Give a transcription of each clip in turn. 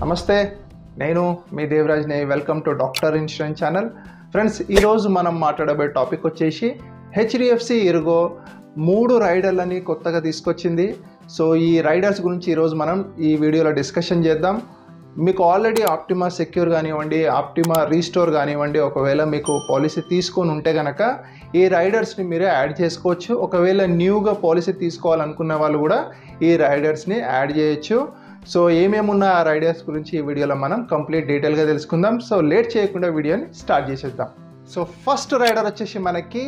నమస్తే, నేను మీ దేవరాజ్ని. Welcome to doctor insurance channel. Friends, ఈరోజు మనం మాట్లాడబోయే టాపిక్ వచ్చేసి హెచ్డిఎఫ్సి ఇరుగో 3 రైడర్లని కొత్తగా తీసుకొచ్చింది. సో ఈ రైడర్స్ గురించి ఈరోజు మనం ఈ వీడియోలో డిస్కషన్ చేద్దాం. మీకు ఆల్రెడీ ఆప్టిమా సెక్యూర్ కానివ్వండి, ఆప్టిమా రీస్టోర్ కానివ్వండి, ఒకవేళ మీకు పాలసీ తీసుకొని ఉంటే కనుక ఈ రైడర్స్ని మీరే యాడ్ చేసుకోవచ్చు. ఒకవేళ న్యూగా పాలసీ తీసుకోవాలనుకున్న వాళ్ళు కూడా ఈ రైడర్స్ని యాడ్ చేయొచ్చు. సో ఏమేమున్న ఆ రైడర్స్ గురించి ఈ వీడియోలో మనం కంప్లీట్ డీటెయిల్గా తెలుసుకుందాం. సో లేట్ చేయకుండా వీడియోని స్టార్ట్ చేసేద్దాం. సో ఫస్ట్ రైడర్ వచ్చేసి మనకి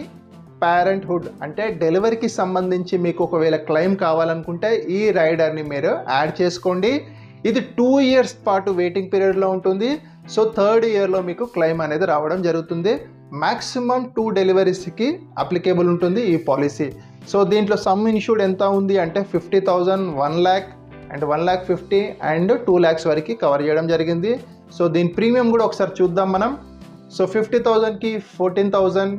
పేరెంట్హుడ్, అంటే డెలివరీకి సంబంధించి మీకు ఒకవేళ క్లెయిమ్ కావాలనుకుంటే ఈ రైడర్ని మీరు యాడ్ చేసుకోండి. ఇది 2 ఇయర్స్ పాటు వెయిటింగ్ పీరియడ్లో ఉంటుంది. సో 3rd ఇయర్లో మీకు క్లెయిమ్ అనేది రావడం జరుగుతుంది. మ్యాక్సిమం 2 డెలివరీస్కి అప్లికేబుల్ ఉంటుంది ఈ పాలసీ. సో దీంట్లో సమ్ ఇన్సూర్డ్ ఎంత ఉంది అంటే 50,000, 1 lakh అండ్ 1,50,000 అండ్ 2 lakhs వరకు కవర్ చేయడం జరిగింది. సో దీని ప్రీమియం కూడా ఒకసారి చూద్దాం మనం. సో 50,000కి 14,000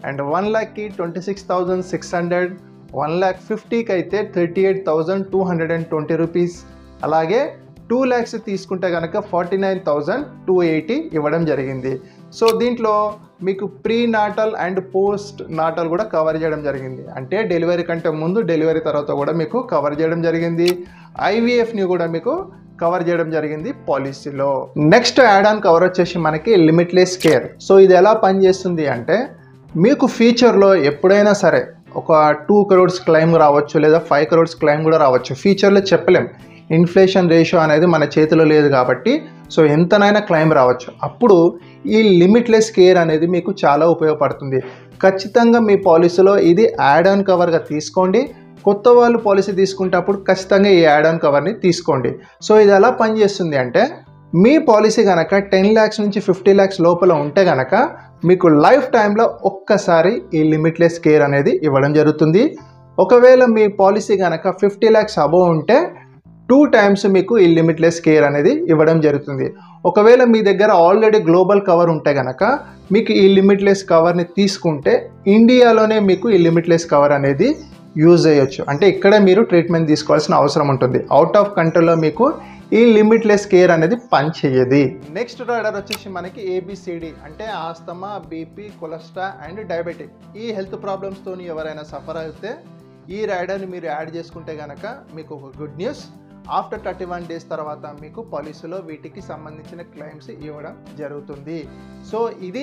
అండ్ 1 lakhకి 26,600, 1,50,000కి అయితే 38,220 రూపీస్, అలాగే 2 lakhs తీసుకుంటే కనుక 49,280 ఇవ్వడం జరిగింది. సో దీంట్లో మీకు pre natal and post natal కూడా కవర్ చేయడం జరిగింది. అంటే డెలివరీ కంటే ముందు, డెలివరీ తర్వాత కూడా మీకు కవర్ చేయడం జరిగింది. ఐవీఎఫ్ని కూడా మీకు కవర్ చేయడం జరిగింది పాలసీలో. నెక్స్ట్ యాడ్ ఆన్ కవర్ వచ్చేసి మనకి లిమిట్లెస్ కేర్. సో ఇది ఎలా పనిచేస్తుంది అంటే మీకు ఫ్యూచర్లో ఎప్పుడైనా సరే ఒక 2 crores క్లెయిమ్ రావచ్చు, లేదా 5 crores క్లెయిమ్ కూడా రావచ్చు. ఫ్యూచర్లో చెప్పలేం, ఇన్ఫ్లేషన్ రేషియో అనేది మన చేతిలో లేదు కాబట్టి సో ఎంతనైనా క్లెయిమ్ రావచ్చు. అప్పుడు ఈ లిమిట్లెస్ కేర్ అనేది మీకు చాలా ఉపయోగపడుతుంది. ఖచ్చితంగా మీ పాలసీలో ఇది యాడ్ ఆన్ కవర్గా తీసుకోండి. కొత్త వాళ్ళు పాలసీ తీసుకుంటప్పుడు ఖచ్చితంగా ఈ యాడ్ ఆన్ కవర్ని తీసుకోండి. సో ఇది ఎలా పనిచేస్తుంది అంటే మీ పాలసీ కనుక 10 lakhs నుంచి 50 lakhs లోపల ఉంటే కనుక మీకు లైఫ్ టైంలో ఒక్కసారి ఈ లిమిట్లెస్ కేర్ అనేది ఇవ్వడం జరుగుతుంది. ఒకవేళ మీ పాలసీ కనుక 50 lakhs అబోవ్ ఉంటే 2 times మీకు ఈ లిమిట్లెస్ కేర్ అనేది ఇవ్వడం జరుగుతుంది. ఒకవేళ మీ దగ్గర ఆల్రెడీ గ్లోబల్ కవర్ ఉంటే కనుక మీకు ఈ లిమిట్లెస్ కవర్ని తీసుకుంటే ఇండియాలోనే మీకు ఈ లిమిట్లెస్ కవర్ అనేది యూజ్ చేయొచ్చు. అంటే ఇక్కడే మీరు ట్రీట్మెంట్ తీసుకోవాల్సిన అవసరం ఉంటుంది. అవుట్ ఆఫ్ కంట్రీలో మీకు ఈ లిమిట్లెస్ కేర్ అనేది పనిచేయదు. నెక్స్ట్ రైడర్ వచ్చేసి మనకి ఏబిసిడి, అంటే asthma, BP, cholesterol and diabetic. ఈ హెల్త్ ప్రాబ్లమ్స్తో ఎవరైనా సఫర్ అయితే ఈ రైడర్ని మీరు యాడ్ చేసుకుంటే కనుక మీకు ఒక గుడ్ న్యూస్. ఆఫ్టర్ 31 days తర్వాత మీకు పాలసీలో వీటికి సంబంధించిన క్లెయిమ్స్ ఇవ్వడం జరుగుతుంది. సో ఇది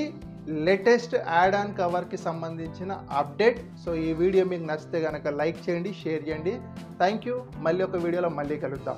లేటెస్ట్ యాడ్ ఆన్ కవర్కి సంబంధించిన అప్డేట్. సో ఈ వీడియో మీకు నచ్చితే కనుక లైక్ చేయండి, షేర్ చేయండి. Thank you. మళ్ళీ ఒక వీడియోలో మళ్ళీ కలుద్దాం.